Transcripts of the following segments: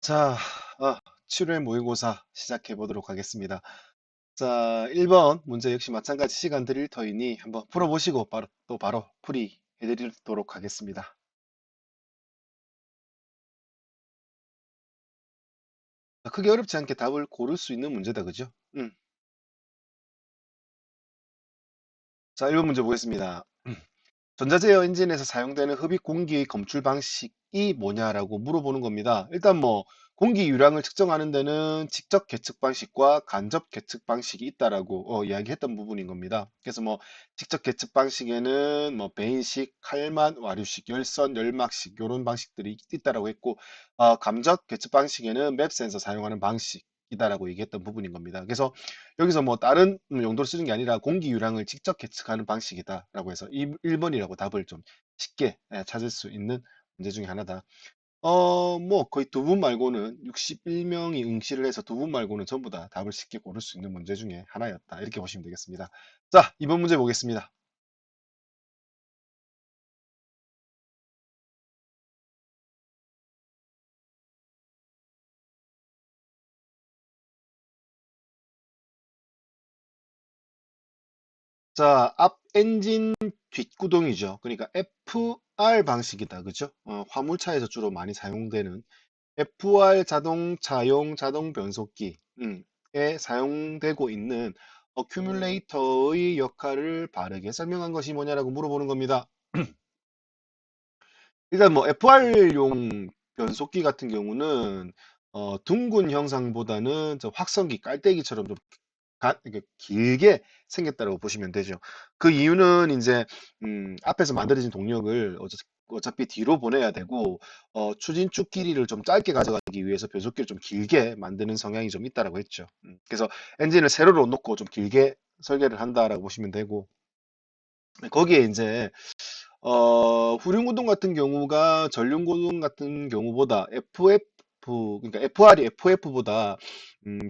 자, 어, 7회 모의고사 시작해 보도록 하겠습니다. 자, 1번 문제 역시 마찬가지 시간 드릴 터이니 한번 풀어보시고 바로 풀이 해드리도록 하겠습니다. 크게 어렵지 않게 답을 고를 수 있는 문제다, 그죠? 자, 1번 문제 보겠습니다. 전자제어 엔진에서 사용되는 흡입 공기의 검출 방식이 뭐냐라고 물어보는 겁니다. 일단 뭐 공기 유량을 측정하는 데는 직접 계측 방식과 간접 계측 방식이 있다라고 이야기했던 부분인 겁니다. 그래서 뭐 직접 계측 방식에는 뭐 배인식, 칼만, 와류식, 열선, 열막식 이런 방식들이 있다라고 했고, 간접 계측 방식에는 맵 센서 사용하는 방식이다라고 얘기했던 부분인 겁니다. 그래서 여기서 뭐 다른 용도로 쓰는 게 아니라 공기 유량을 직접 계측하는 방식이다라고 해서 1번이라고 답을 좀 쉽게 찾을 수 있는 문제 중에 하나다. 뭐 거의 두 분 말고는 61명이 응시를 해서 두 분 말고는 전부 다 답을 쉽게 고를 수 있는 문제 중에 하나였다. 이렇게 보시면 되겠습니다. 자, 이번 문제 보겠습니다. 자, 앞 엔진 뒷구동이죠. 그러니까 FR 방식이다. 그죠? 화물차에서 주로 많이 사용되는 FR 자동차용 자동 변속기에 사용되고 있는 어큐뮬레이터의 역할을 바르게 설명한 것이 뭐냐라고 물어보는 겁니다. 일단 뭐 FR용 변속기 같은 경우는 둥근 형상보다는 저 확성기 깔때기처럼 좀 이렇게 길게 생겼다고 보시면 되죠. 그 이유는 이제 앞에서 만들어진 동력을 어차피 뒤로 보내야 되고 추진축 길이를 좀 짧게 가져가기 위해서 변속기를 좀 길게 만드는 성향이 좀 있다라고 했죠. 그래서 엔진을 세로로 놓고 좀 길게 설계를 한다라고 보시면 되고, 거기에 이제 후륜구동 같은 경우가 전륜구동 같은 경우보다 그러니까 FR이 FF보다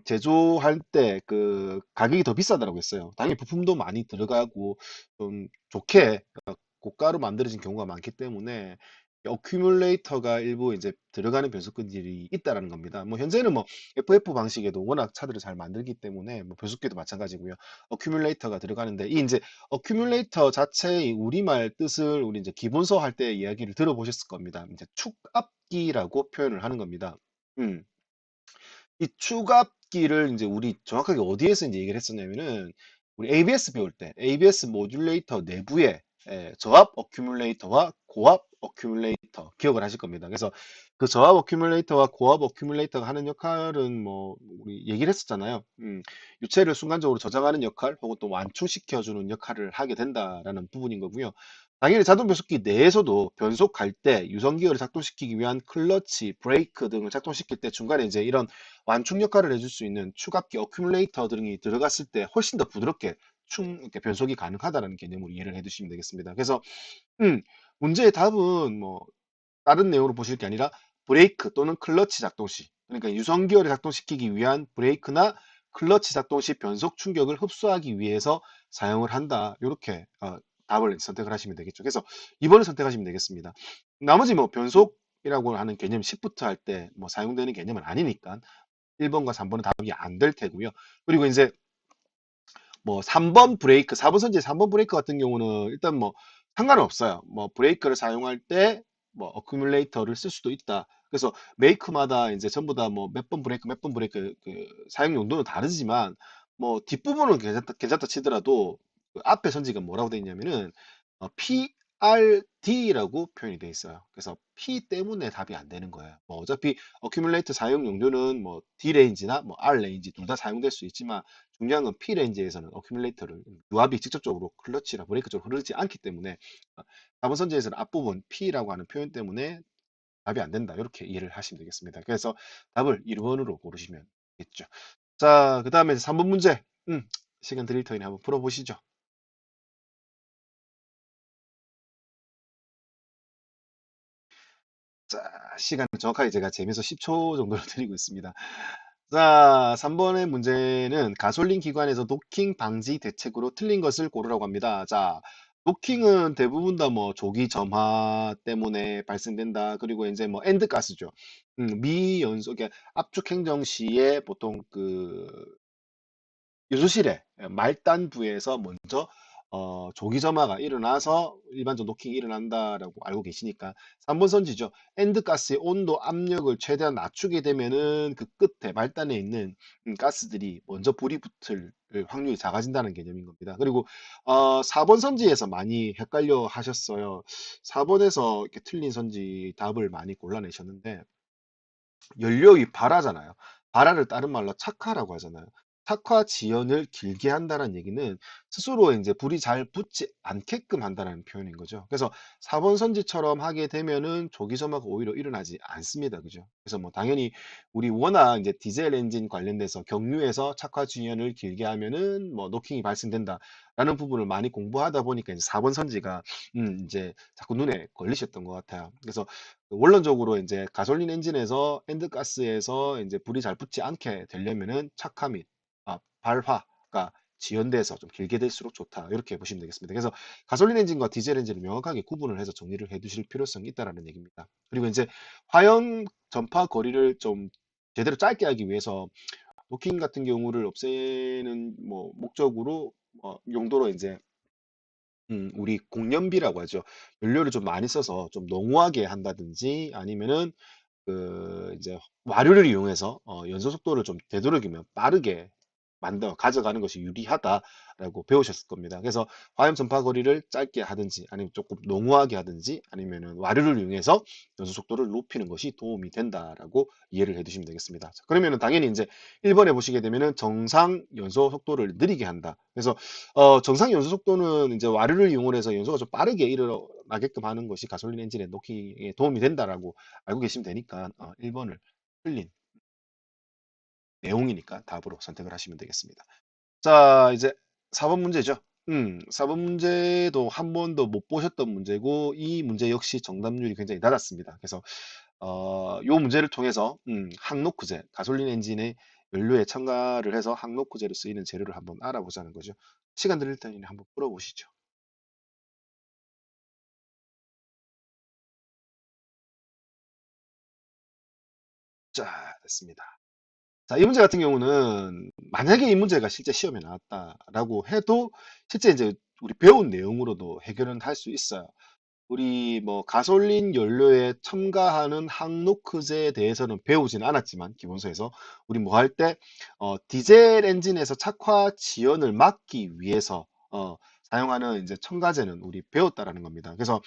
제조할 때 그 가격이 더 비싸다고 했어요. 당연히 부품도 많이 들어가고 좀 좋게 고가로 만들어진 경우가 많기 때문에 어큐뮬레이터가 일부 이제 들어가는 변속기들이 있다라는 겁니다. 뭐 현재는 뭐 FF 방식에도 워낙 차들을 잘 만들기 때문에 뭐 변속기도 마찬가지고요. 어큐뮬레이터가 들어가는데 이 이제 어큐뮬레이터 자체의 우리말 뜻을 우리 이제 기본서 할 때 이야기를 들어보셨을 겁니다. 이제 축압기라고 표현을 하는 겁니다. 음. 이 축압기를 이제 우리 정확하게 어디에서 이제 얘기를 했었냐면은 우리 ABS 배울 때 ABS 모듈레이터 내부에 저압 어큐뮬레이터와 고압 어큐뮬레이터 기억을 하실 겁니다. 그래서 그 저압 어큐뮬레이터와 고압 어큐뮬레이터가 하는 역할은 뭐 우리 얘기를 했었잖아요. 유체를 순간적으로 저장하는 역할 혹은 또 완충시켜주는 역할을 하게 된다라는 부분인 거고요. 당연히 자동 변속기 내에서도 변속할 때 유성기어를 작동시키기 위한 클러치, 브레이크 등을 작동시킬 때 중간에 이제 이런 완충 역할을 해줄 수 있는 추갑기 어큐뮬레이터 등이 들어갔을 때 훨씬 더 부드럽게 이렇게 변속이 가능하다는 개념으로 이해를 해두시면 되겠습니다. 그래서 음, 문제의 답은 뭐 다른 내용으로 보실 게 아니라 브레이크 또는 클러치 작동 시, 그러니까 유성기어를 작동시키기 위한 브레이크나 클러치 작동 시 변속 충격을 흡수하기 위해서 사용을 한다. 이렇게 답을 선택을 하시면 되겠죠. 그래서 2번을 선택하시면 되겠습니다. 나머지 뭐 변속이라고 하는 개념 시프트 할 때 뭐 사용되는 개념은 아니니까 1번과 3번은 답이 안 될 테고요. 그리고 이제 뭐 3번 브레이크, 4번 선제 3번 브레이크 같은 경우는 일단 뭐 상관은 없어요. 뭐 브레이크를 사용할 때 뭐 어큐뮬레이터를 쓸 수도 있다. 그래서 메이크마다 이제 전부 다 뭐 몇 번 브레이크, 몇 번 브레이크 그 사용 용도는 다르지만 뭐 뒷부분은 괜찮다 치더라도 그 앞에 선지가 뭐라고 돼 있냐면은 PRD라고 표현이 돼 있어요. 그래서 P 때문에 답이 안 되는 거예요. 뭐 어차피 어큐뮬레이터 사용 용도는 뭐 D 레인지나 뭐 R 레인지 둘 다 사용될 수 있지만 중요한 건 P 레인지에서는 어큐뮬레이터를 유압이 직접적으로 클러치나 브레이크 쪽으로 흐르지 않기 때문에 4번 선지에서는 앞부분 P라고 하는 표현 때문에 답이 안 된다. 이렇게 이해를 하시면 되겠습니다. 그래서 답을 1번으로 고르시면 되겠죠. 자, 그 다음에 3번 문제. 시간 드릴 터이니 한번 풀어보시죠. 자, 시간 정확하게 제가 재면서 10초 정도를 드리고 있습니다. 자, 3번의 문제는 가솔린 기관에서 노킹 방지 대책으로 틀린 것을 고르라고 합니다. 자, 노킹은 대부분 다 뭐 조기 점화 때문에 발생된다. 그리고 이제 뭐 엔드 가스죠. 미연소계 압축 행정 시에 보통 그 요조실에 말단부에서 먼저 조기 점화가 일어나서 일반적 노킹이 일어난다라고 알고 계시니까 3번 선지죠. 엔드가스의 온도 압력을 최대한 낮추게 되면은 그 끝에 말단에 있는 가스들이 먼저 불이 붙을 확률이 작아진다는 개념인 겁니다. 그리고 4번 선지에서 많이 헷갈려 하셨어요. 4번에서 이렇게 틀린 선지 답을 많이 골라내셨는데 연료의 발화잖아요. 발화를 다른 말로 착화라고 하잖아요. 착화 지연을 길게 한다는 얘기는 스스로 이제 불이 잘 붙지 않게끔 한다는 표현인 거죠. 그래서 4번 선지처럼 하게 되면은 조기 점화가 오히려 일어나지 않습니다. 그죠? 그래서 뭐 당연히 우리 워낙 이제 디젤 엔진 관련돼서 경유에서 착화 지연을 길게 하면은 뭐 노킹이 발생된다라는 부분을 많이 공부하다 보니까 이제 4번 선지가 이제 자꾸 눈에 걸리셨던 것 같아요. 그래서 원론적으로 이제 가솔린 엔진에서 엔드가스에서 이제 불이 잘 붙지 않게 되려면은 착화 및 발화가 지연돼서 좀 길게 될수록 좋다. 이렇게 보시면 되겠습니다. 그래서 가솔린 엔진과 디젤 엔진을 명확하게 구분을 해서 정리를 해 두실 필요성이 있다라는 얘기입니다. 그리고 이제 화형 전파 거리를 좀 제대로 짧게 하기 위해서 노킹 같은 경우를 없애는 뭐 목적으로 용도로 이제 우리 공연비라고 하죠. 연료를 좀 많이 써서 좀 농후하게 한다든지 아니면은 그 이제 와류를 이용해서 연소 속도를 좀 되도록이면 빠르게 만들어 가져가는 것이 유리하다라고 배우셨을 겁니다. 그래서 화염 전파 거리를 짧게 하든지 아니면 조금 농후하게 하든지 아니면은 와류를 이용해서 연소 속도를 높이는 것이 도움이 된다라고 이해를 해두시면 되겠습니다. 자, 그러면은 당연히 이제 1번에 보시게 되면은 정상 연소 속도를 느리게 한다. 그래서 정상 연소 속도는 이제 와류를 이용해서 연소가 좀 빠르게 일어나게끔 하는 것이 가솔린 엔진의 노킹에 도움이 된다라고 알고 계시면 되니까 1번을 틀린 내용이니까 답으로 선택을 하시면 되겠습니다. 자, 이제 4번 문제죠. 4번 문제도 한 번도 못 보셨던 문제고 이 문제 역시 정답률이 굉장히 낮았습니다. 그래서 요 문제를 통해서 항노크제, 가솔린 엔진의 연료에 첨가를 해서 항노크제로 쓰이는 재료를 한번 알아보자는 거죠. 시간 드릴 테니 한번 풀어보시죠. 자, 됐습니다. 자, 이 문제 같은 경우는 만약에 이 문제가 실제 시험에 나왔다라고 해도 실제 이제 우리 배운 내용으로도 해결은 할 수 있어요. 우리 뭐 가솔린 연료에 첨가하는 항노크제에 대해서는 배우진 않았지만 기본서에서 우리 뭐 할 때 디젤 엔진에서 착화 지연을 막기 위해서 사용하는 이제 첨가제는 우리 배웠다라는 겁니다. 그래서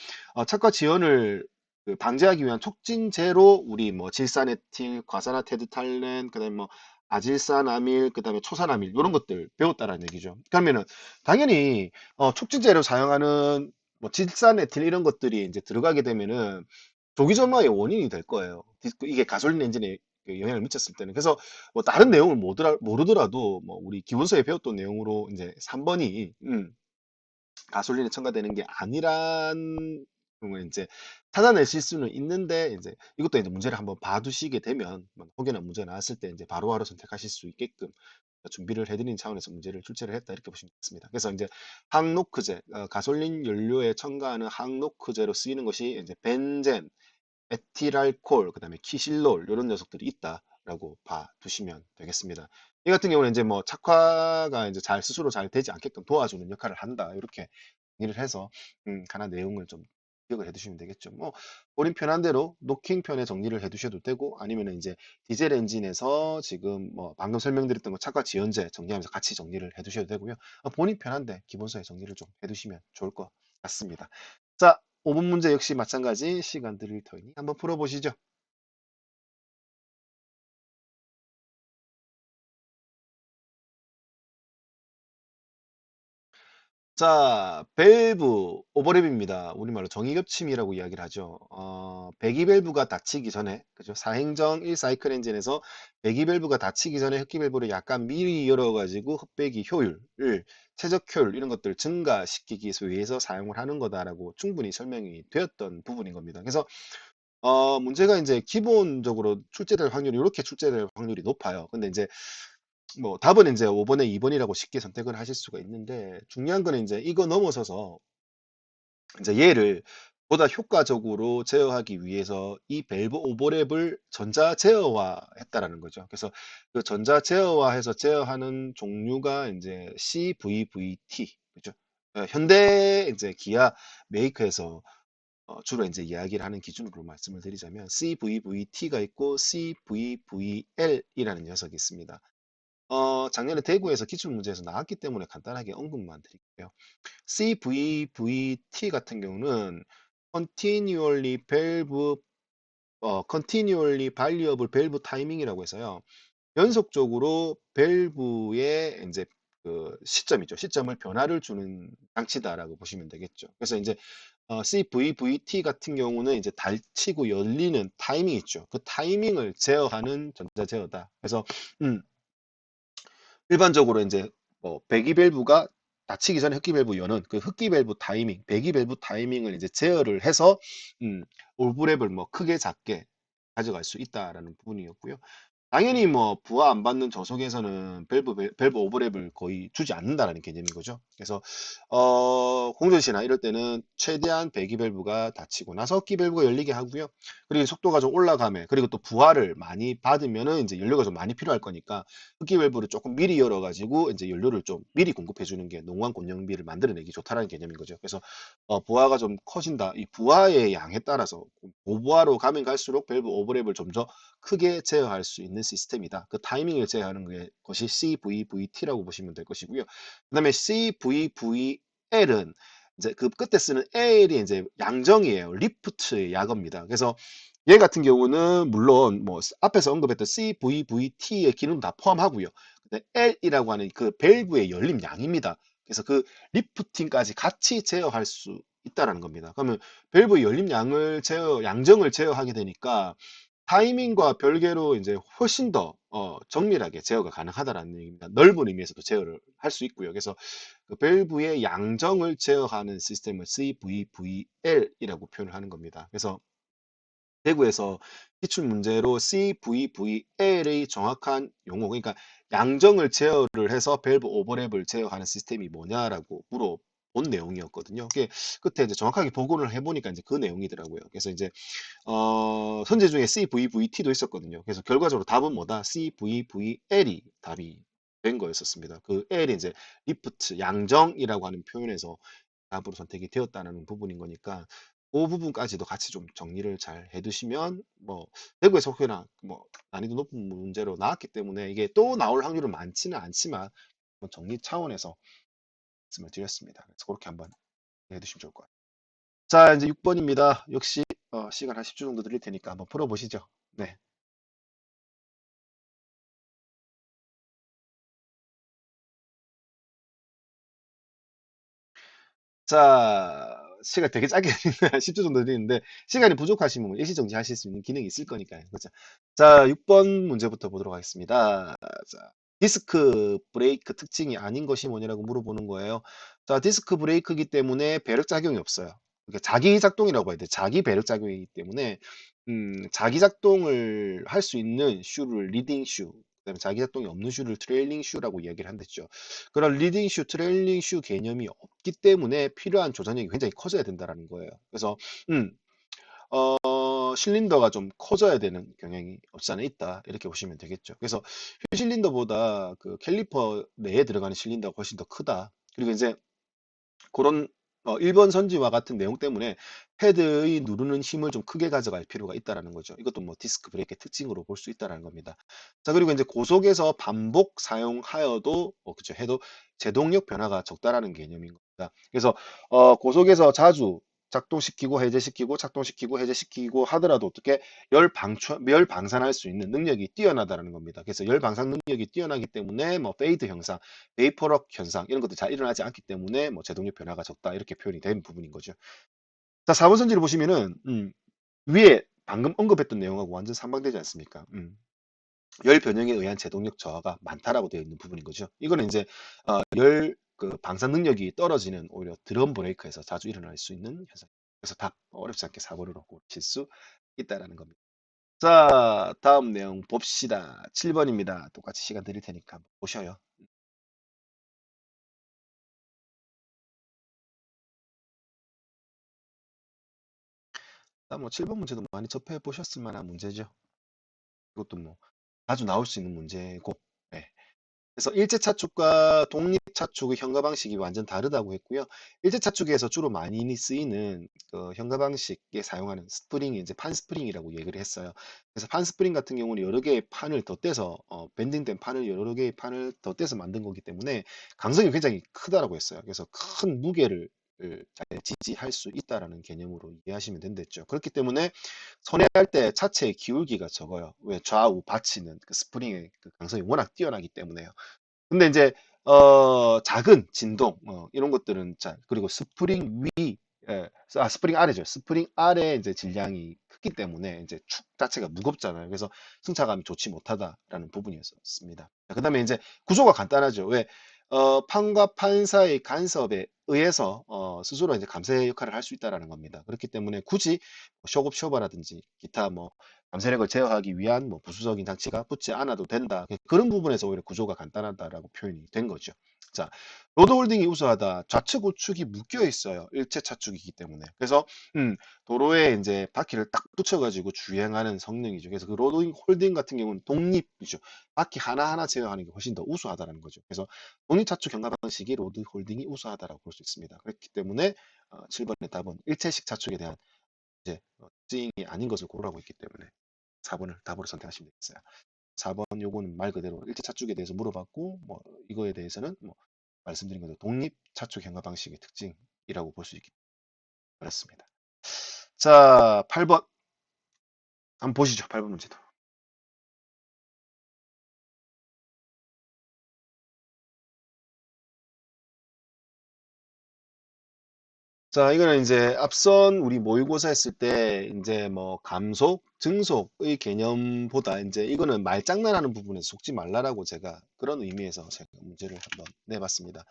착화 지연을 그 방지하기 위한 촉진제로 우리 뭐 질산에틸, 과산화테드탈렌, 그다음에 뭐 아질산아밀, 그다음에 초산아밀 이런 것들 배웠다라는 얘기죠. 그러면은 당연히 촉진제로 사용하는 뭐 질산에틸 이런 것들이 이제 들어가게 되면은 조기점화의 원인이 될 거예요. 이게 가솔린 엔진에 그 영향을 미쳤을 때는. 그래서 뭐 다른 내용을 모르더라도 뭐 우리 기본서에 배웠던 내용으로 이제 3번이 가솔린에 첨가되는 게 아니란 경우에 이제 찾아내실 수는 있는데 이제 이것도 이제 문제를 한번 봐두시게 되면 뭐 혹여나 문제 나왔을 때 이제 바로바로 선택하실 수 있게끔 준비를 해드리는 차원에서 문제를 출제를 했다 이렇게 보시면 되겠습니다. 그래서 이제 항노크제, 가솔린 연료에 첨가하는 항노크제로 쓰이는 것이 이제 벤젠, 에틸알코올, 그다음에 키실롤 이런 녀석들이 있다라고 봐두시면 되겠습니다. 이 같은 경우는 이제 뭐 착화가 이제 잘 스스로 잘 되지 않게끔 도와주는 역할을 한다 이렇게 정리를 해서 간한 내용을 좀 기억을 해두시면 되겠죠. 뭐 본인 편한 대로 노킹 편에 정리를 해두셔도 되고 아니면은 이제 디젤 엔진에서 지금 뭐 방금 설명드렸던 거 착화 지연제 정리하면서 같이 정리를 해두셔도 되고요. 본인 편한데 기본서에 정리를 좀 해두시면 좋을 것 같습니다. 자, 5번 문제 역시 마찬가지 시간 드릴 터이니 한번 풀어보시죠. 자, 밸브 오버랩입니다. 우리말로 정의겹침이라고 이야기를 하죠. 배기 밸브가 닫히기 전에, 그죠? 사행정 1사이클 엔진에서 배기 밸브가 닫히기 전에 흡기 밸브를 약간 미리 열어가지고 흡배기 효율을, 최적 효율 이런 것들을 증가시키기 위해서 사용을 하는 거다라고 충분히 설명이 되었던 부분인 겁니다. 그래서 문제가 이제 기본적으로 출제될 확률이 이렇게 출제될 확률이 높아요. 근데 이제 뭐 답은 이제 5번에 2번이라고 쉽게 선택을 하실 수가 있는데 중요한 거는 이제 이거 넘어서서 이제 얘를 보다 효과적으로 제어하기 위해서 이 밸브 오버랩을 전자 제어화했다라는 거죠. 그래서 그 전자 제어화해서 제어하는 종류가 이제 CVVT, 그죠? 현대 이제 기아 메이커에서 주로 이제 이야기를 하는 기준으로 말씀을 드리자면 CVVT가 있고 CVVL이라는 녀석이 있습니다. 작년에 대구에서 기출문제에서 나왔기 때문에 간단하게 언급만 드릴게요. CVVT 같은 경우는 continually variable valve timing이라고 해서요. 연속적으로 밸브의 이제 그 시점이죠. 시점을 변화를 주는 장치다라고 보시면 되겠죠. 그래서 이제 CVVT 같은 경우는 이제 닫히고 열리는 타이밍 있죠. 그 타이밍을 제어하는 전자 제어다. 그래서 음, 일반적으로 이제 배기 밸브가 닫히기 전에 흡기 밸브 여는 그 흡기 밸브 타이밍, 배기 밸브 타이밍을 이제 제어를 해서 음, 오브랩을 뭐 크게 작게 가져갈 수 있다라는 부분이었고요. 당연히 뭐 부하 안 받는 저속에서는 밸브 오버랩을 거의 주지 않는다라는 개념인 거죠. 그래서 공전시나 이럴 때는 최대한 배기 밸브가 닫히고 나서 흡기 밸브가 열리게 하고요. 그리고 속도가 좀 올라가면 그리고 또 부하를 많이 받으면은 이제 연료가 좀 많이 필요할 거니까 흡기 밸브를 조금 미리 열어가지고 이제 연료를 좀 미리 공급해 주는 게 농후한 공정비를 만들어내기 좋다라는 개념인 거죠. 그래서 부하가 좀 커진다. 이 부하의 양에 따라서 고부하로 가면 갈수록 밸브 오버랩을 좀 더 크게 제어할 수 있는 시스템이다. 그 타이밍을 제어하는 것이 CVVT라고 보시면 될 것이고요. 그다음에 CVVL은 이제 그 끝에 쓰는 L이 이제 양정이에요. 리프트의 약어입니다. 그래서 얘 같은 경우는 물론 뭐 앞에서 언급했던 CVVT의 기능도 다 포함하고요. 근데 L이라고 하는 그 밸브의 열림 양입니다. 그래서 그 리프팅까지 같이 제어할 수 있다라는 겁니다. 그러면 밸브의 열림 양을 양정을 제어하게 되니까 타이밍과 별개로 이제 훨씬 더 정밀하게 제어가 가능하다라는 얘기입니다. 넓은 의미에서도 제어를 할 수 있고요. 그래서 그 밸브의 양정을 제어하는 시스템을 CVVL이라고 표현을 하는 겁니다. 그래서 대구에서 기출 문제로 CVVL의 정확한 용어, 그러니까 양정을 제어를 해서 밸브 오버랩을 제어하는 시스템이 뭐냐라고 물어본 내용이었거든요. 그게 끝에 이제 정확하게 복원을 해보니까 이제 그 내용이더라고요. 그래서 이제 선제 중에 CVVT도 있었거든요. 그래서 결과적으로 답은 뭐다? CVVL이 답이 된 거였었습니다. 그 L이 이제 리프트, 양정이라고 하는 표현에서 답으로 선택이 되었다는 부분인 거니까 그 부분까지도 같이 좀 정리를 잘 해두시면 뭐 대구에서 혹여나 뭐 난이도 높은 문제로 나왔기 때문에 이게 또 나올 확률은 많지는 않지만 뭐 정리 차원에서 말씀을 드렸습니다. 그래서 그렇게 한번 해두시면 좋을 것 같아요. 자, 이제 6번입니다. 역시 시간 한 10초 정도 드릴 테니까 한번 풀어보시죠. 네. 자, 시간 되게 짧게 드리는데, 10초 정도 드리는데, 시간이 부족하시면 일시정지 하실 수 있는 기능이 있을 거니까요. 그렇죠? 자, 6번 문제부터 보도록 하겠습니다. 자, 디스크 브레이크 특징이 아닌 것이 뭐냐라고 물어보는 거예요. 자, 디스크 브레이크이기 때문에 배력 작용이 없어요. 그러니까 자기 작동이라고 봐야 돼. 자기 배력 작용이기 때문에, 자기 작동을 할 수 있는 슈를 리딩 슈, 그다음에 자기 작동이 없는 슈를 트레일링 슈라고 이야기를 한댔죠. 그런 리딩 슈, 트레일링 슈 개념이 없기 때문에 필요한 조전력이 굉장히 커져야 된다라는 거예요. 그래서 음, 실린더가 좀 커져야 되는 경향이 없지 않아 있다. 이렇게 보시면 되겠죠. 그래서 휠 실린더보다 그 캘리퍼 내에 들어가는 실린더가 훨씬 더 크다. 그리고 이제 그런 1번 선지와 같은 내용 때문에 패드의 누르는 힘을 좀 크게 가져갈 필요가 있다라는 거죠. 이것도 뭐 디스크 브레이크의 특징으로 볼 수 있다라는 겁니다. 자, 그리고 이제 고속에서 반복 사용하여도 그쵸, 해도 제동력 변화가 적다라는 개념인 겁니다. 그래서 고속에서 자주 작동시키고 해제시키고 작동시키고 해제시키고 하더라도 어떻게 열 방산할 수 있는 능력이 뛰어나다라는 겁니다. 그래서 열 방산 능력이 뛰어나기 때문에 뭐 페이드 현상, 베이퍼럭 현상 이런 것도 잘 일어나지 않기 때문에 뭐 제동력 변화가 적다 이렇게 표현이 된 부분인 거죠. 자, 4번 선지를 보시면은 위에 방금 언급했던 내용하고 완전 상반되지 않습니까? 열 변형에 의한 제동력 저하가 많다라고 되어 있는 부분인 거죠. 이거는 이제 열 그 방산 능력이 떨어지는 오히려 드럼 브레이크에서 자주 일어날 수 있는 현상. 그래서 답 어렵지 않게 4번으로 고칠 수 있다라는 겁니다. 자, 다음 내용 봅시다. 7번입니다. 똑같이 시간 드릴 테니까 한번 보셔요. 뭐 7번 문제도 많이 접해 보셨을 만한 문제죠. 이것도 뭐 자주 나올 수 있는 문제고. 예. 그래서 일제 차축과 독립 차축의 현가 방식이 완전 다르다고 했고요. 일제 차축에서 주로 많이 쓰이는 그 현가 방식에 사용하는 스프링이 이제 판 스프링이라고 얘기를 했어요. 그래서 판 스프링 같은 경우는 여러 개의 판을 덧대서 밴딩된 판을 여러 개의 판을 덧대서 만든 거기 때문에 강성이 굉장히 크다라고 했어요. 그래서 큰 무게를 잘 지지할 수 있다라는 개념으로 이해하시면 된댔죠. 그렇기 때문에 선회할 때 차체의 기울기가 적어요. 왜 좌우 받치는 그 스프링의 그 강성이 워낙 뛰어나기 때문에요. 근데 이제 작은 진동 이런 것들은 자 그리고 스프링 위 스프링 아래죠. 스프링 아래 이제 질량이 크기 때문에 이제 축 자체가 무겁잖아요. 그래서 승차감이 좋지 못하다라는 부분이었습니다. 그다음에 이제 구조가 간단하죠. 왜 판과 판 사이의 간섭에 의해서 스스로 이제 감쇄 역할을 할 수 있다라는 겁니다. 그렇기 때문에 굳이 쇼급 쇼버라든지 기타 뭐 감쇄력을 제어하기 위한 뭐 부수적인 장치가 붙지 않아도 된다. 그런 부분에서 오히려 구조가 간단하다라고 표현이 된 거죠. 자, 로드홀딩이 우수하다. 좌측 우측이 묶여 있어요. 일체 차축이기 때문에. 그래서 도로에 이제 바퀴를 딱 붙여가지고 주행하는 성능이죠. 그래서 그 로드홀딩 같은 경우는 독립이죠. 바퀴 하나하나 제어하는 게 훨씬 더 우수하다는 거죠. 그래서 독립 차축 경과 방식이 로드홀딩이 우수하다라고 볼 수 있습니다. 그렇기 때문에 7번의 답은 일체식 차축에 대한 이제 특징이 아닌 것을 고르라고 했기 때문에 4번을 답으로 선택하시면 되겠어요. 4번 요거는 말 그대로 일제 차축에 대해서 물어봤고 뭐 이거에 대해서는 뭐 말씀드린 것처럼 독립 차축 현가 방식의 특징이라고 볼 수 있기 어렵습니다. 자, 8번 한번 보시죠. 8번 문제도. 자, 이거는 이제 앞선 우리 모의고사 했을 때 이제 뭐 감속, 증속의 개념보다 이제 이거는 말장난하는 부분에 속지 말라라고 제가 그런 의미에서 제가 문제를 한번 내봤습니다.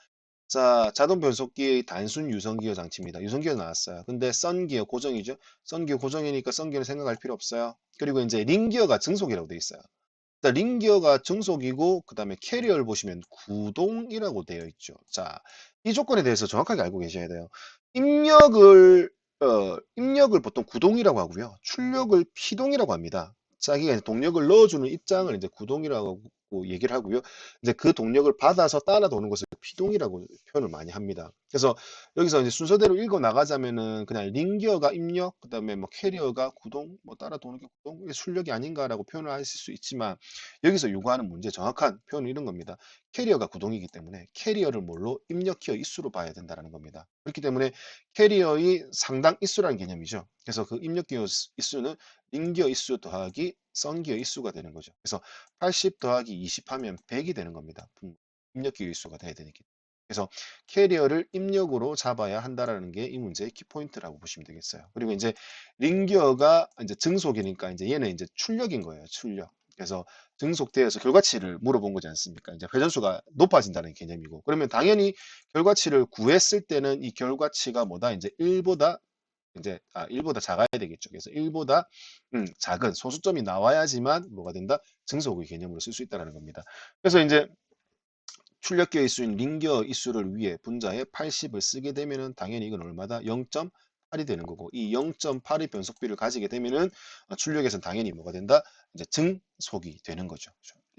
자, 자동 변속기의 단순 유선기어 장치입니다. 유선기어 나왔어요. 근데 썬기어 고정이죠. 썬기어 고정이니까 썬기어는 생각할 필요 없어요. 그리고 이제 링기어가 증속이라고 되어 있어요. 일단 링기어가 증속이고 그다음에 캐리어를 보시면 구동이라고 되어 있죠. 자, 이 조건에 대해서 정확하게 알고 계셔야 돼요. 입력을 보통 구동이라고 하고요. 출력을 피동이라고 합니다. 자기가 이제 동력을 넣어주는 입장을 이제 구동이라고 얘기를 하고요. 이제 그 동력을 받아서 따라 도는 것을 피동이라고 표현을 많이 합니다. 그래서 여기서 이제 순서대로 읽어 나가자면은 그냥 링기어가 입력, 그다음에 뭐 캐리어가 구동, 뭐 따라 도는 게 구동, 이게 출력이 아닌가라고 표현을 하실 수 있지만 여기서 요구하는 문제 정확한 표현은 이런 겁니다. 캐리어가 구동이기 때문에 캐리어를 뭘로 입력기어 인수로 봐야 된다는 겁니다. 그렇기 때문에 캐리어의 상당 인수라는 개념이죠. 그래서 그 입력기어 인수는 링기어 인수 더하기 썬기어 인수가 되는 거죠. 그래서 80 더하기 20 하면 100이 되는 겁니다. 입력기어 인수가 돼야 되니까. 그래서 캐리어를 입력으로 잡아야 한다라는 게 이 문제의 키포인트라고 보시면 되겠어요. 그리고 이제 링기어가 이제 증속이니까 이제 얘는 이제 출력인 거예요. 출력. 그래서 증속되어서 결과치를 물어본 거지 않습니까? 이제 회전수가 높아진다는 개념이고. 그러면 당연히 결과치를 구했을 때는 이 결과치가 뭐다? 이제 1보다 이제 1보다 작아야 되겠죠. 그래서 1보다 작은 소수점이 나와야지만 뭐가 된다? 증속의 개념으로 쓸 수 있다는 겁니다. 그래서 이제 출력기어 이수인 링기어 이수를 위해 분자에 80을 쓰게 되면은 당연히 이건 얼마다? 0.8이 되는 거고 이 0.8의 변속비를 가지게 되면은 출력에서는 당연히 뭐가 된다? 이제 증속이 되는 거죠.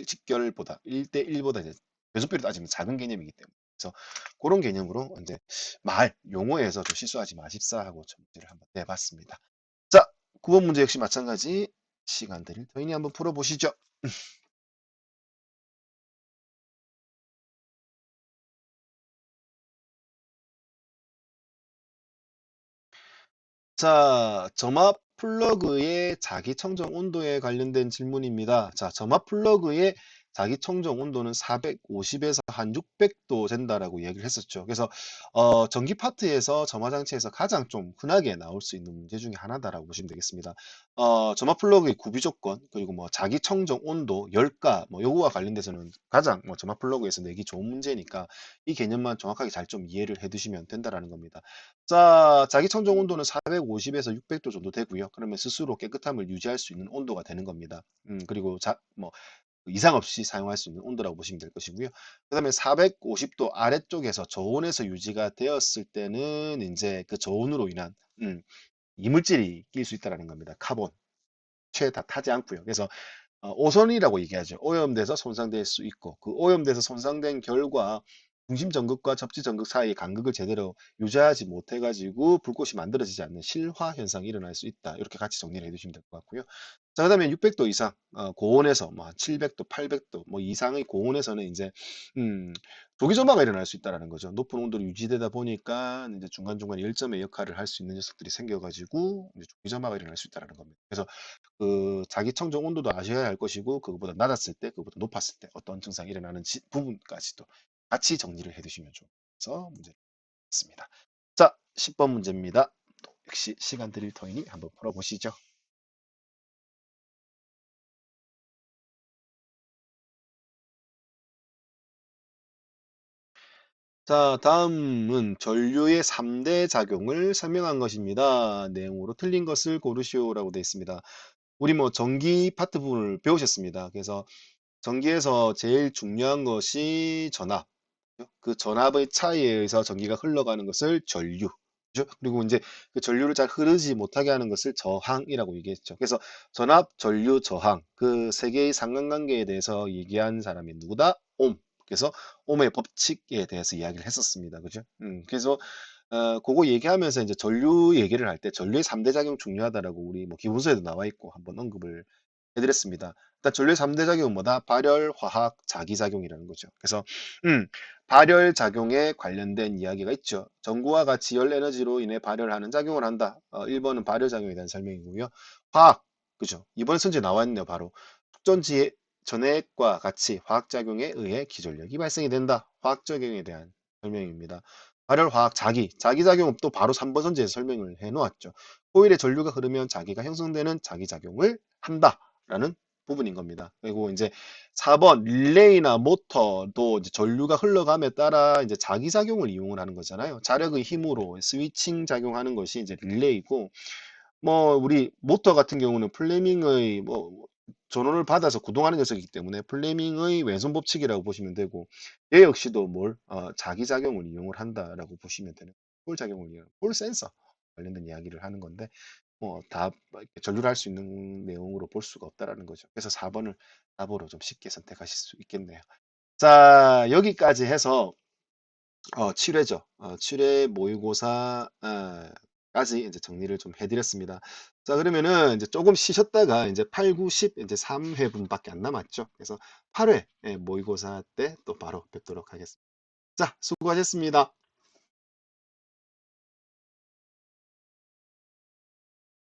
직결보다 1대 1보다 이제 변속비를 따지면 작은 개념이기 때문에 그래서 그런 개념으로 이제 말 용어에서 좀 실수하지 마십사 하고 좀 문제를 한번 내봤습니다. 자, 9번 문제 역시 마찬가지 시간 드릴 터이니 한번 풀어보시죠. 자, 점화 플러그의 자기 청정 온도에 관련된 질문입니다. 자, 점화 플러그의 자기 청정 온도는 450에서 한 600도 된다라고 얘기를 했었죠. 그래서 전기 파트에서 점화 장치에서 가장 좀 흔하게 나올 수 있는 문제 중에 하나다라고 보시면 되겠습니다. 점화 플러그의 구비 조건 그리고 뭐 자기 청정 온도, 열가 뭐 요거와 관련돼서는 가장 뭐 점화 플러그에서 내기 좋은 문제니까 이 개념만 정확하게 잘 좀 이해를 해두시면 된다라는 겁니다. 자, 자기 청정 온도는 450에서 600도 정도 되고요. 그러면 스스로 깨끗함을 유지할 수 있는 온도가 되는 겁니다. 그리고 뭐 이상 없이 사용할 수 있는 온도라고 보시면 될 것이고요. 그다음에 450도 아래쪽에서 저온에서 유지가 되었을 때는 이제 그 저온으로 인한 이물질이 낄 수 있다는 겁니다. 카본, 최 다 타지 않고요. 그래서 오손이라고 얘기하죠. 오염돼서 손상될 수 있고 그 오염돼서 손상된 결과 중심 전극과 접지 전극 사이 간극을 제대로 유지하지 못해가지고 불꽃이 만들어지지 않는 실화 현상이 일어날 수 있다. 이렇게 같이 정리를 해두시면 될 것 같고요. 자, 그다음에 600도 이상 고온에서 뭐 700도, 800도 뭐 이상의 고온에서는 이제 조기점화가 일어날 수 있다라는 거죠. 높은 온도로 유지되다 보니까 이제 중간중간 열점의 역할을 할 수 있는 녀석들이 생겨가지고 이제 조기점화가 일어날 수 있다라는 겁니다. 그래서 그 자기 청정 온도도 아셔야 할 것이고 그거보다 낮았을 때, 그거보다 높았을 때 어떤 증상이 일어나는 부분까지도 같이 정리를 해두시면 좋겠어 문제를 냈습니다. 자, 10번 문제입니다. 역시 시간 드릴 터이니 한번 풀어보시죠. 자, 다음은 전류의 3대 작용을 설명한 것입니다. 내용으로 틀린 것을 고르시오라고 되어 있습니다. 우리 뭐 전기 파트 부분을 배우셨습니다. 그래서 전기에서 제일 중요한 것이 전압. 그 전압의 차이에 의해서 전기가 흘러가는 것을 전류. 그죠? 그리고 이제 그 전류를 잘 흐르지 못하게 하는 것을 저항이라고 얘기했죠. 그래서 전압, 전류, 저항 그 세 개의 상관관계에 대해서 얘기한 사람이 누구다? 옴. 그래서 옴의 법칙에 대해서 이야기를 했었습니다. 그죠? 그래서 그거 얘기하면서 이제 전류 얘기를 할 때 전류의 3대 작용 중요하다라고 우리 뭐 기본서에도 나와 있고 한번 언급을 해드렸습니다. 일단 전류의 3대 작용은 뭐다? 발열, 화학, 자기작용이라는 거죠. 그래서 발열 작용에 관련된 이야기가 있죠. 전구와 같이 열 에너지로 인해 발열하는 작용을 한다. 1번은 발열 작용에 대한 설명이고요. 화학, 그죠? 이번 선지에 나와 있네요. 바로 축전지 전해과 같이 화학작용에 의해 기전력이 발생이 된다. 화학작용에 대한 설명입니다. 발열, 화학, 자기작용은 또 바로 3번 선지에서 설명을 해놓았죠. 코일에 전류가 흐르면 자기가 형성되는 자기작용을 한다. 라는 부분인 겁니다. 그리고 이제 4번 릴레이나 모터도 이제 전류가 흘러감에 따라 이제 자기작용을 이용을 하는 거잖아요. 자력의 힘으로 스위칭 작용하는 것이 이제 릴레이고, 뭐 우리 모터 같은 경우는 플레밍의 뭐 전원을 받아서 구동하는 녀석이기 때문에 플레밍의 왼손 법칙이라고 보시면 되고, 얘 역시도 뭘 자기작용을 이용을 한다라고 보시면 되는 폴 작용을 이용, 폴 센서 관련된 이야기를 하는 건데 뭐 다 전류를 할 수 있는 내용으로 볼 수가 없다라는 거죠. 그래서 4번을 답으로 좀 쉽게 선택하실 수 있겠네요. 자, 여기까지 해서 7회죠. 7회 모의고사 까지 이제 정리를 좀 해드렸습니다. 자, 그러면은 이제 조금 쉬셨다가 이제 8, 9, 10 이제 3회분밖에 안 남았죠. 그래서 8회 모의고사 때 또 바로 뵙도록 하겠습니다. 자, 수고하셨습니다.